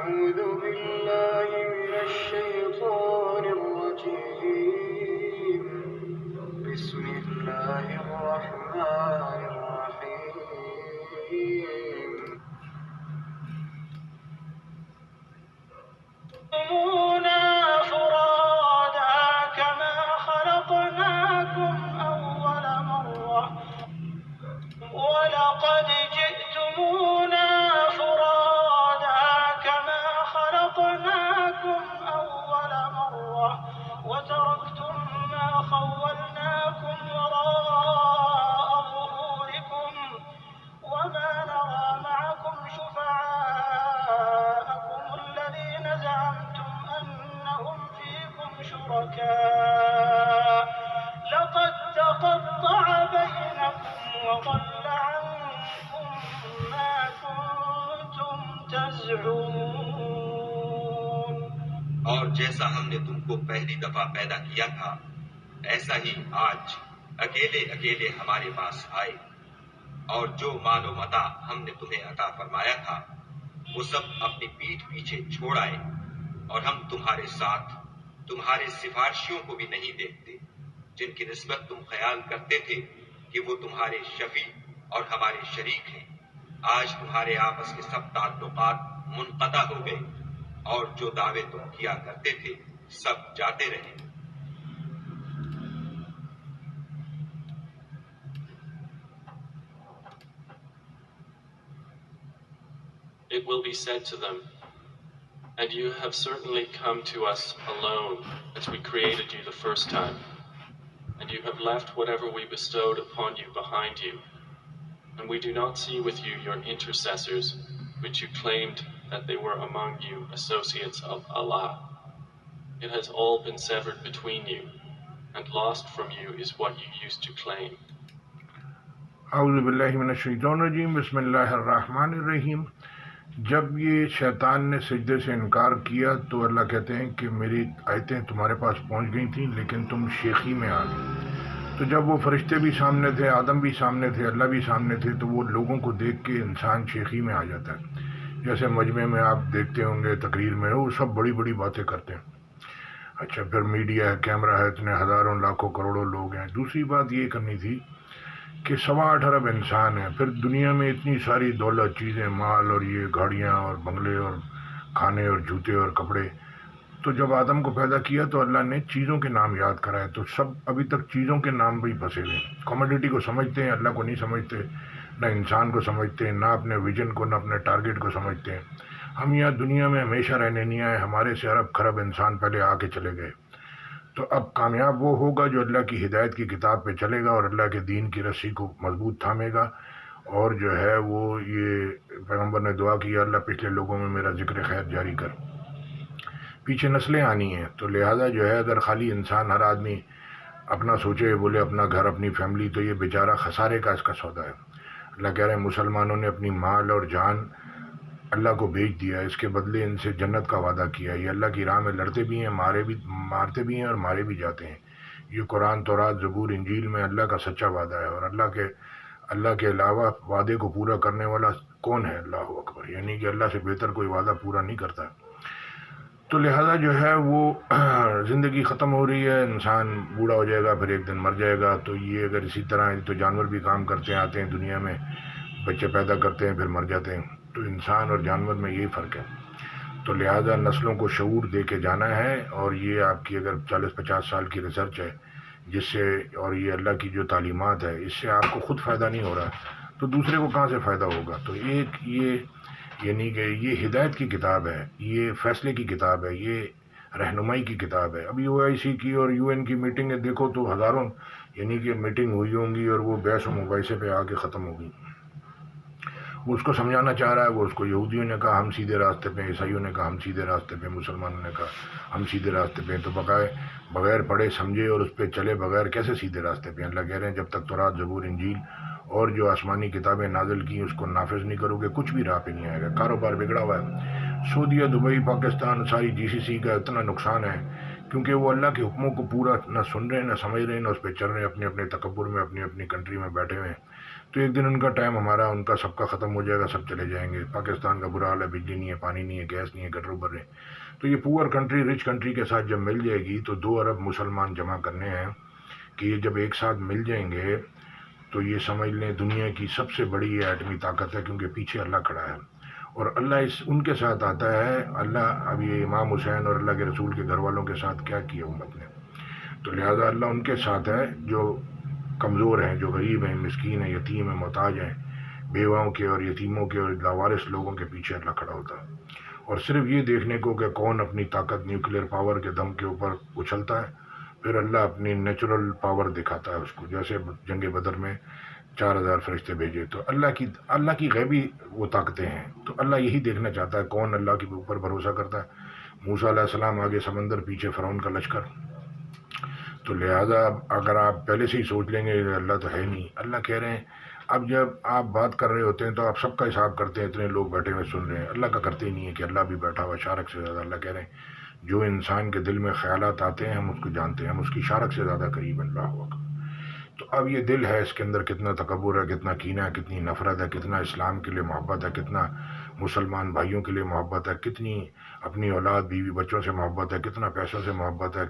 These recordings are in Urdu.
أعوذ بالله من الشيطان الرجيم بسم الله الرحمن الرحيم جئتمونا فرادا كما خلقناكم أول مرة ولقد جئتمونا فرادا كما خلقناكم أول مرة وتركتم ما خولناكم وراء ظهوركم وما نرى معكم شفعاءكم الذين زعمتم أنهم فيكم شركاء لقد تقطع بينكم وضل عنكم ما كنتم تزعمون. اور جیسا ہم نے تم کو پہلی دفعہ پیدا کیا تھا ایسا ہی آج اکیلے اکیلے ہمارے پاس آئے، اور جو مال و متاع ہم نے تمہیں عطا فرمایا تھا وہ سب اپنی پیٹھ پیچھے چھوڑ آئے، اور ہم تمہارے ساتھ تمہارے سفارشیوں کو بھی نہیں دیکھتے جن کی نسبت تم خیال کرتے تھے کہ وہ تمہارے شفیع اور ہمارے شریک ہیں. آج تمہارے آپس کے سب تعلقات منقطع ہو گئے، اور جو دعوے تم کیا کرتے تھے سب جاتے رہے. It will be said to them, and you have certainly come to us alone as we created you the first time, and you have left whatever we bestowed upon you behind you, and we do not see with you your intercessors, which you claimed that they were among you associates of Allah. It has all been severed between you, and lost from you is what you used to claim. اعوذ باللہ من الشیطان الرجیم بسم اللہ الرحمن الرحیم. جب یہ شیطان نے سجدے سے انکار کیا تو اللہ کہتے ہیں کہ میری آیتیں تمہارے پاس پہنچ گئی تھیں لیکن تم شیخی میں آ گئے. تو جب وہ فرشتے بھی سامنے تھے، آدم بھی سامنے تھے، اللہ بھی سامنے تھے، تو وہ لوگوں کو دیکھ کے انسان شیخی میں آ جاتا ہے. جیسے مجمع میں آپ دیکھتے ہوں گے تقریر میں وہ سب بڑی بڑی باتیں کرتے ہیں. اچھا پھر میڈیا ہے، کیمرہ ہے، اتنے ہزاروں لاکھوں کروڑوں لوگ ہیں. دوسری بات یہ کرنی تھی کہ 8.25 ارب انسان ہیں، پھر دنیا میں اتنی ساری دولت، چیزیں، مال، اور یہ گاڑیاں اور بنگلے اور کھانے اور جوتے اور کپڑے. تو جب آدم کو پیدا کیا تو اللہ نے چیزوں کے نام یاد کرائے، تو سب ابھی تک چیزوں کے نام پہ ہی پھنسے ہوئے ہیں. کموڈیٹی کو سمجھتے ہیں، اللہ کو نہیں سمجھتے، نہ انسان کو سمجھتے ہیں، نہ اپنے ویژن کو، نہ اپنے ٹارگٹ کو سمجھتے ہیں. ہم یہاں دنیا میں ہمیشہ رہنے نہیں آئے، ہمارے سے ارب خرب انسان پہلے آ کے چلے گئے. تو اب کامیاب وہ ہوگا جو اللہ کی ہدایت کی کتاب پہ چلے گا اور اللہ کے دین کی رسی کو مضبوط تھامے گا، اور جو ہے وہ یہ پیغمبر نے دعا کی اللہ پچھلے لوگوں میں میرا ذکر خیر جاری کر. پیچھے نسلیں آنی ہیں، تو لہٰذا جو ہے اگر خالی انسان ہر آدمی اپنا سوچے، بولے اپنا گھر اپنی فیملی، تو یہ بیچارہ خسارے کا اس کا سودا ہے. اللہ کہہ رہے ہیں مسلمانوں نے اپنی مال اور جان اللہ کو بیچ دیا، اس کے بدلے ان سے جنت کا وعدہ کیا. یہ اللہ کی راہ میں لڑتے بھی ہیں، مارتے بھی ہیں اور مارے بھی جاتے ہیں. یہ قرآن، تورات، زبور، انجیل میں اللہ کا سچا وعدہ ہے. اور اللہ کے علاوہ وعدے کو پورا کرنے والا کون ہے؟ اللہ اکبر. یعنی کہ اللہ سے بہتر کوئی وعدہ پورا نہیں کرتا. تو لہذا جو ہے وہ زندگی ختم ہو رہی ہے، انسان بوڑھا ہو جائے گا، پھر ایک دن مر جائے گا. تو یہ اگر اسی طرح تو جانور بھی کام کرتے ہیں، آتے ہیں دنیا میں، بچے پیدا کرتے ہیں، پھر مر جاتے ہیں. تو انسان اور جانور میں یہی فرق ہے. تو لہذا نسلوں کو شعور دے کے جانا ہے. اور یہ آپ کی اگر 40-50 سال کی ریسرچ ہے جس سے، اور یہ اللہ کی جو تعلیمات ہے، اس سے آپ کو خود فائدہ نہیں ہو رہا تو دوسرے کو کہاں سے فائدہ ہوگا. تو ایک یہ یعنی کہ یہ ہدایت کی کتاب ہے، یہ فیصلے کی کتاب ہے، یہ رہنمائی کی کتاب ہے. ابھی OIC کی اور UN کی میٹنگیں دیکھو تو ہزاروں یعنی کہ میٹنگ ہوئی ہوں گی اور وہ بحث و مباحثے پہ آ کے ختم ہوگی. وہ اس کو سمجھانا چاہ رہا ہے. وہ اس کو یہودیوں نے کہا ہم سیدھے راستے پہ، عیسائیوں نے کہا ہم سیدھے راستے پہ، مسلمانوں نے کہا ہم سیدھے راستے پہ. تو بغیر پڑھے سمجھے اور اس پہ چلے بغیر کیسے سیدھے راستے پہ؟ اللہ کہہ رہے ہیں جب تک تورات، زبور، انجیل اور جو آسمانی کتابیں نازل کی اس کو نافذ نہیں کرو گے کچھ بھی راہ پہ نہیں آئے گا. کاروبار بگڑا ہوا ہے. سعودیہ، دبئی، پاکستان، ساری GCC کا اتنا نقصان ہے کیونکہ وہ اللہ کے حکموں کو پورا نہ سن رہے ہیں، نہ سمجھ رہے ہیں، نہ اس پہ چل رہے ہیں، اپنے اپنے تکبر میں اپنی اپنی کنٹری میں بیٹھے ہوئے ہیں. تو ایک دن ان کا ٹائم ہمارا ان کا سب کا ختم ہو جائے گا, سب چلے جائیں گے. پاکستان کا برا حال ہے, بجلی نہیں ہے, پانی نہیں ہے, گیس نہیں ہے, گٹر بھر رہے ہیں. تو یہ پور کنٹری رچ کنٹری کے ساتھ جب مل جائے گی تو 2 ارب مسلمان جمع کرنے ہیں کہ یہ جب ایک ساتھ مل جائیں گے تو یہ سمجھ لیں دنیا کی سب سے بڑی یہ ایٹمی طاقت ہے, کیونکہ پیچھے اللہ کھڑا ہے. اور اللہ ان کے ساتھ آتا ہے. اللہ اب یہ امام حسین اور اللہ کے رسول کے گھر والوں کے ساتھ کیا کیا امت نے, تو لہذا اللہ ان کے ساتھ ہے جو کمزور ہیں, جو غریب ہیں, مسکین ہیں, یتیم ہیں, محتاج ہیں. بیواؤں کے اور یتیموں کے اور لاوارث لوگوں کے پیچھے اللہ کھڑا ہوتا ہے. اور صرف یہ دیکھنے کو کہ کون اپنی طاقت نیوکلیئر پاور کے دم کے اوپر اچھلتا ہے, پھر اللہ اپنی نیچرل پاور دکھاتا ہے اس کو. جیسے جنگ بدر میں 4000 فرشتے بھیجے, تو اللہ کی غیبی وہ طاقتیں ہیں. تو اللہ یہی دیکھنا چاہتا ہے کون اللہ کے اوپر بھروسہ کرتا ہے. موسیٰ علیہ السلام آگے سمندر, پیچھے فرعون کا لشکر. تو لہٰذا اگر آپ پہلے سے ہی سوچ لیں گے اللہ تو ہے نہیں, اللہ کہہ رہے ہیں اب جب آپ بات کر رہے ہوتے ہیں تو آپ سب کا حساب کرتے ہیں, اتنے لوگ بیٹھے ہوئے سن رہے ہیں, اللہ کا کرتے ہی نہیں ہے کہ اللہ بھی بیٹھا ہوا شارک سے زیادہ. اللہ کہہ رہے ہیں جو انسان کے دل میں خیالات آتے ہیں ہم اس کو جانتے ہیں, ہم اس کی شارک سے زیادہ قریب ہیں. اللہ اکبر. تو اب یہ دل ہے, اس کے اندر کتنا تکبر ہے, کتنا کینہ ہے, کتنی نفرت ہے, کتنا اسلام کے لیے محبت ہے, کتنا مسلمان بھائیوں کے لیے محبت ہے, کتنی اپنی اولاد بیوی بچوں سے محبت ہے, کتنا پیسوں سے محبت ہے,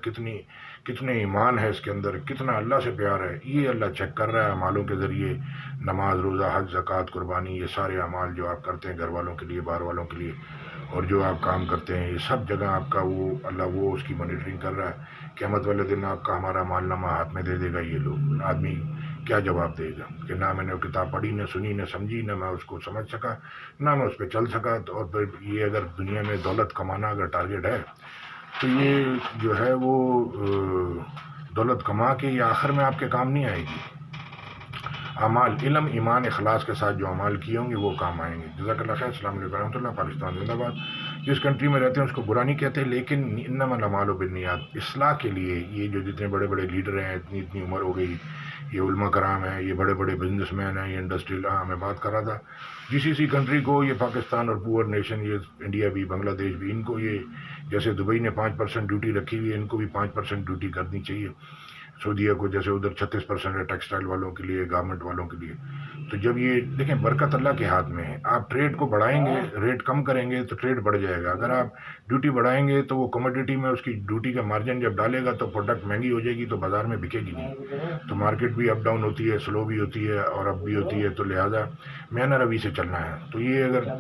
کتنے ایمان ہے اس کے اندر, کتنا اللہ سے پیار ہے. یہ اللہ چیک کر رہا ہے اعمالوں کے ذریعے. نماز, روزہ, حج, زکوٰۃ, قربانی, یہ سارے اعمال جو آپ کرتے ہیں گھر والوں کے لیے, باہر والوں کے لیے, اور جو آپ کام کرتے ہیں, یہ سب جگہ آپ کا وہ اللہ وہ اس کی مانیٹرنگ کر رہا ہے. قیامت والے دن آپ کا ہمارا مال نامہ ہاتھ میں دے دے گا. یہ لوگ آدمی کیا جواب دے گا کہ نہ میں نے وہ کتاب پڑھی, نہ سنی, نہ سمجھی, نہ میں اس کو سمجھ سکا, نہ میں اس پہ چل سکا. تو اور پھر یہ اگر دنیا میں دولت کمانا اگر ٹارگیٹ ہے تو یہ جو ہے وہ دولت کما کے یہ آخر میں آپ کے کام نہیں آئے گی. اعمال, علم, ایمان, اخلاص کے ساتھ جو اعمال کیے ہوں گے وہ کام آئیں گے. جزاک اللہ خیر. السلام علیکم ورحمۃ اللہ. پاکستان زندہ باد. جس کنٹری میں رہتے ہیں اس کو برا نہیں کہتے, لیکن انما الاعمال بالنیات, اصلاح کے لیے یہ جو جتنے بڑے بڑے لیڈر ہیں, اتنی عمر ہو گئی, یہ علماء کرام ہیں, یہ بڑے بڑے بزنس مین ہیں, یہ انڈسٹریل, میں بات کر رہا تھا GCC کنٹری کو, یہ پاکستان اور پور نیشن, یہ انڈیا بھی, بنگلہ دیش بھی, ان کو یہ جیسے دبئی نے 5% ڈیوٹی رکھی ہوئی ہے, ان کو بھی 5% ڈیوٹی کرنی چاہیے. سعودیہ کو جیسے ادھر 36% ہے ٹیکسٹائل والوں کے لیے, گارمنٹ والوں کے لیے. تو جب یہ دیکھیں برکت اللہ کے ہاتھ میں ہے. آپ ٹریڈ کو بڑھائیں گے, ریٹ کم کریں گے تو ٹریڈ بڑھ جائے گا. اگر آپ ڈیوٹی بڑھائیں گے تو وہ کموڈیٹی میں اس کی ڈیوٹی کا مارجن جب ڈالے گا تو پروڈکٹ مہنگی ہو جائے گی, تو بازار میں بکے گی نہیں. تو مارکیٹ بھی اپ ڈاؤن ہوتی ہے, سلو بھی ہوتی ہے اور اپ بھی ہوتی ہے. تو لہٰذا مینر روی سے چلنا ہے. تو یہ اگر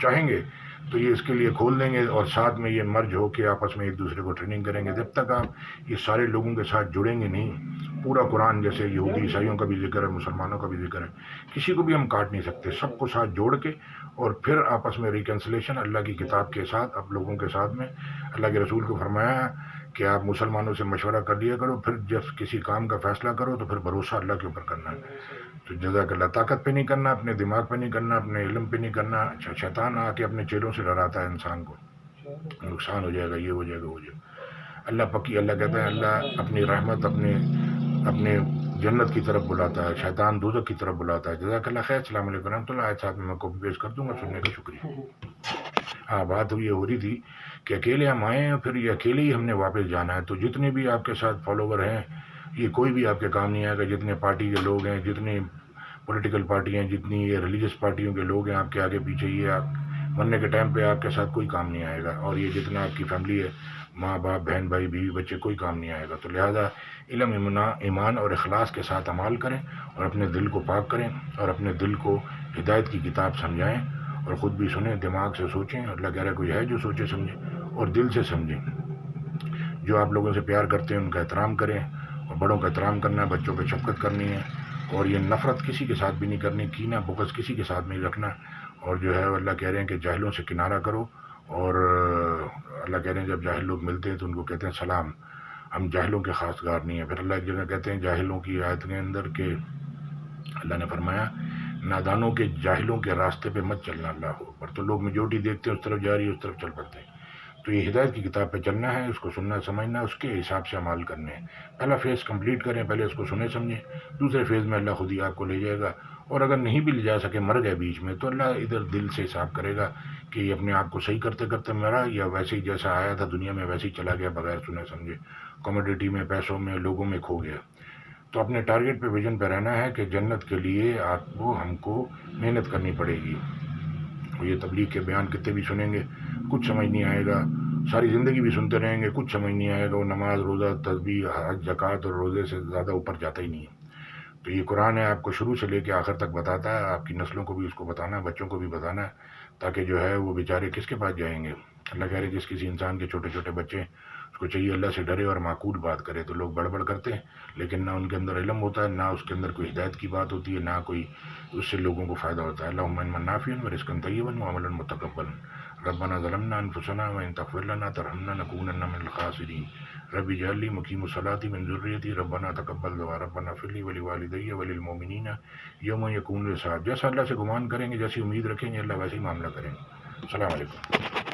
چاہیں گے تو یہ اس کے لیے کھول دیں گے, اور ساتھ میں یہ مرج ہو کے آپس میں ایک دوسرے کو ٹریننگ کریں گے. جب تک آپ یہ سارے لوگوں کے ساتھ جڑیں گے نہیں, پورا قرآن جیسے یہودی عیسائیوں کا بھی ذکر ہے, مسلمانوں کا بھی ذکر ہے, کسی کو بھی ہم کاٹ نہیں سکتے. سب کو ساتھ جوڑ کے اور پھر آپس میں ریکنسلیشن اللہ کی کتاب کے ساتھ, آپ لوگوں کے ساتھ میں. اللہ کے رسول کو فرمایا ہے کہ آپ مسلمانوں سے مشورہ کر لیا کرو, پھر جب کسی کام کا فیصلہ کرو تو پھر بھروسہ اللہ کے اوپر کرنا ہے. تو جزاک اللہ. طاقت پہ نہیں کرنا, اپنے دماغ پہ نہیں کرنا, اپنے علم پہ نہیں کرنا. اچھا, شیطان آ کے اپنے چیلوں سے ڈراتا ہے انسان کو, نقصان ہو جائے گا, یہ ہو جائے گا, وہ جائے گا. اللہ پکی, اللہ کہتا ہے اللہ اپنی رحمت اپنے جنت کی طرف بلاتا ہے, شیطان دوزخ کی طرف بلاتا ہے. جزاک اللہ خیر. السلام علیکم ورحمۃ اللہ. آج ساتھ میں کاپی پیسٹ کر دوں گا, سننے کا شکریہ. ہاں, بات یہ ہو رہی تھی کہ اکیلے ہم آئے ہیں, پھر یہ اکیلے ہی ہم نے واپس جانا ہے. تو جتنے بھی آپ کے ساتھ فالوور ہیں, یہ کوئی بھی آپ کے کام نہیں آئے گا. جتنے پارٹی کے لوگ ہیں, جتنی پولیٹیکل پارٹی ہیں, جتنی یہ ریلیجس پارٹیوں کے لوگ ہیں آپ کے آگے پیچھے, یہ آپ مرنے کے ٹائم پہ آپ کے ساتھ کوئی کام نہیں آئے گا. اور یہ جتنا آپ کی فیملی ہے, ماں باپ, بہن بھائی, بیوی بچے, کوئی کام نہیں آئے گا. تو لہٰذا علم, ایمان اور اخلاص کے ساتھ عمل کریں, اور اپنے دل کو پاک کریں, اور اپنے دل کو ہدایت کی کتاب سمجھائیں, اور خود بھی سنیں, دماغ سے سوچیں. اللہ کہہ رہا ہے کوئی ہے جو سوچے سمجھے, اور دل سے سمجھیں. جو آپ لوگوں سے پیار کرتے ہیں ان کا احترام کریں, اور بڑوں کا احترام کرنا ہے, بچوں پہ شفقت کرنی ہے, اور یہ نفرت کسی کے ساتھ بھی نہیں کرنی, کینہ بغض کسی کے ساتھ نہیں رکھنا. اور جو ہے اللہ کہہ رہے ہیں کہ جاہلوں سے کنارہ کرو. اور اللہ کہہ رہے ہیں جب جاہل لوگ ملتے ہیں تو ان کو کہتے ہیں سلام, ہم جاہلوں کے خاصگار نہیں ہیں. پھر اللہ ایک جگہ کہتے ہیں جاہلوں کی آیت کے اندر کہ اللہ نے فرمایا نادانوں کے, جاہلوں کے راستے پہ مت چلنا. اللہ ہو پر تو لوگ میجورٹی دیکھتے ہیں اس طرف جا رہی ہے, اس طرف چل پڑتے ہیں. تو یہ ہدایت کی کتاب پہ چلنا ہے, اس کو سننا سمجھنا, اس کے حساب سے عمل کرنے ہیں. پہلا فیز کمپلیٹ کریں, پہلے اس کو سنیں سمجھیں, دوسرے فیز میں اللہ خود ہی آپ کو لے جائے گا. اور اگر نہیں بھی لے جا سکے, مر گئے بیچ میں, تو اللہ ادھر دل سے حساب کرے گا کہ یہ اپنے آپ کو صحیح کرتے کرتے مرا, یا ویسے ہی جیسا آیا تھا دنیا میں ویسے ہی چلا گیا بغیر سنے سمجھے, کموڈیٹی میں, پیسوں میں, لوگوں میں کھو گیا. تو اپنے ٹارگیٹ پہ ویژن پہ رہنا ہے کہ جنت کے لیے آپ کو ہم کو محنت کرنی پڑے گی. یہ تبلیغ کے بیان کتنے بھی سنیں گے کچھ سمجھ نہیں آئے گا، ساری زندگی بھی سنتے رہیں گے کچھ سمجھ نہیں آئے گا. وہ نماز روزہ تسبیح حج زکوٰۃ اور روزے سے زیادہ اوپر جاتا ہی نہیں ہے. تو یہ قرآن ہے، آپ کو شروع سے لے کے آخر تک بتاتا ہے. آپ کی نسلوں کو بھی اس کو بتانا ہے، بچوں کو بھی بتانا ہے، تاکہ جو ہے وہ بیچارے کس کے پاس جائیں گے. اللہ کہہ رہے جس کسی انسان کے چھوٹے چھوٹے بچے اس کو چاہیے اللہ سے ڈرے اور معقول بات کرے. تو لوگ بڑبڑ کرتے ہیں لیکن نہ ان کے اندر علم ہوتا ہے، نہ اس کے اندر کوئی ہدایت کی بات ہوتی ہے، نہ کوئی اس سے لوگوں کو فائدہ ہوتا ہے. اللہم علما نافعا ورزقا طیبا وعملا متقبلا. ربنا ظلمنا انفسنا وان تغفر لنا ترحمنا نكونن من الخاسرین. رب اجعل لي مقيم الصلاة من ذريتي ربنا تقبل دعاء ربنا اغفر لي ولوالدي وللمؤمنين یوم یقوم الحساب. جیسا اللہ سے گمان کریں گے، جیسی امید رکھیں گے، اللہ ویسے ہی معاملہ کریں گے. السلام علیکم.